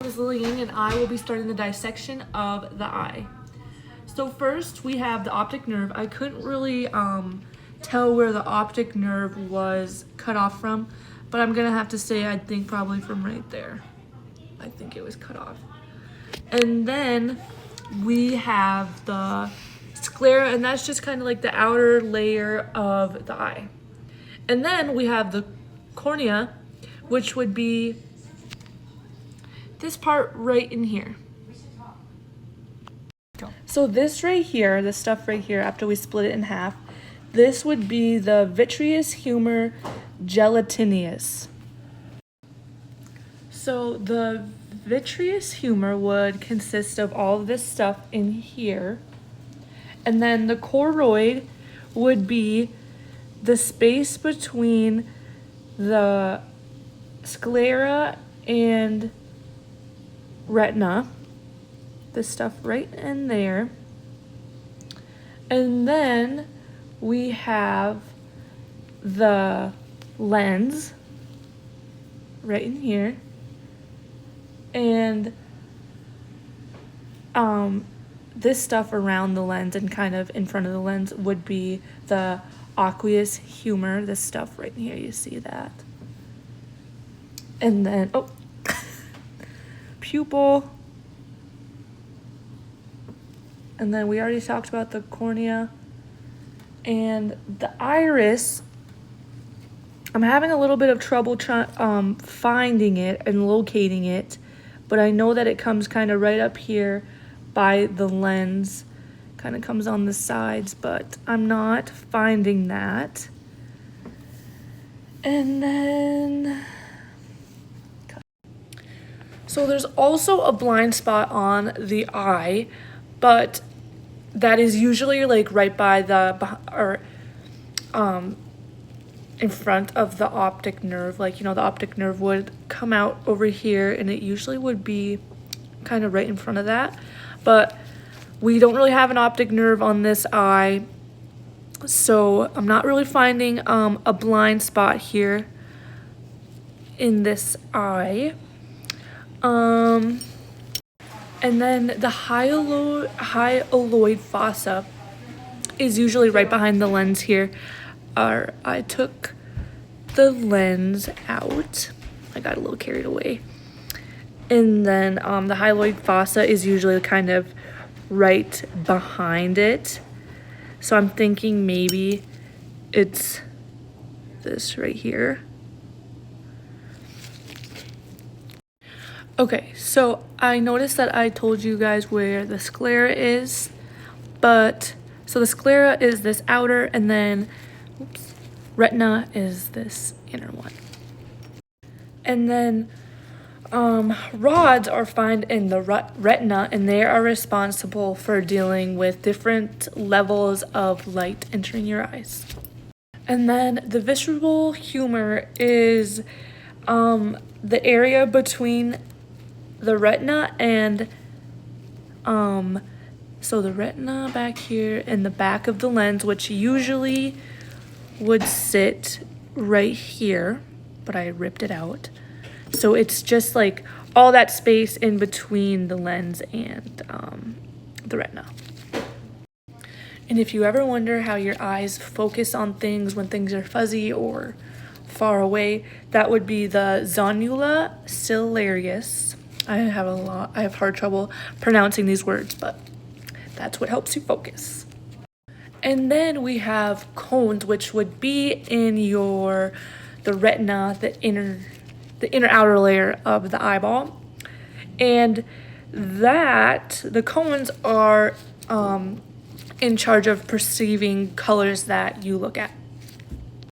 This is Lillian, and I will be starting the dissection of the eye. So first we have the optic nerve. I couldn't really tell where the optic nerve was cut off from, but I'm gonna have to say I think probably from right there. I think it was cut off. And then we have the sclera, and that's just kind of like the outer layer of the eye. And then we have the cornea, which would be this part right in here. So this right here, the stuff right here, after we split it in half, this would be the vitreous humor gelatinous. So the vitreous humor would consist of all of this stuff in here. And then the choroid would be the space between the sclera and retina, this stuff right in there. And then we have the lens right in here, and this stuff around the lens and kind of in front of the lens would be the aqueous humor, this stuff right in here, you see that. And then pupil, and then we already talked about the cornea. And the iris, I'm having a little bit of trouble finding it and locating it, but I know that it comes kind of right up here by the lens, kind of comes on the sides, but I'm not finding that. And then so there's also a blind spot on the eye, but that is usually like right by the, in front of the optic nerve. Like, you know, the optic nerve would come out over here, and it usually would be kind of right in front of that. But we don't really have an optic nerve on this eye, so I'm not really finding a blind spot here in this eye. And then the hyaloid fossa is usually right behind the lens here. I took the lens out. I got a little carried away. And then the hyaloid fossa is usually kind of right behind it. So I'm thinking maybe it's this right here. Okay, so I noticed that I told you guys where the sclera is, but so the sclera is this outer, and then retina is this inner one. And then rods are found in the retina, and they are responsible for dealing with different levels of light entering your eyes. And then the visceral humor is the area between the retina and so the retina back here in the back of the lens, which usually would sit right here, but I ripped it out. So it's just like all that space in between the lens and the retina. And if you ever wonder how your eyes focus on things when things are fuzzy or far away, that would be the zonula ciliaris. I have hard trouble pronouncing these words, but that's what helps you focus. And then we have cones, which would be in the retina, the inner outer layer of the eyeball. And the cones are in charge of perceiving colors that you look at.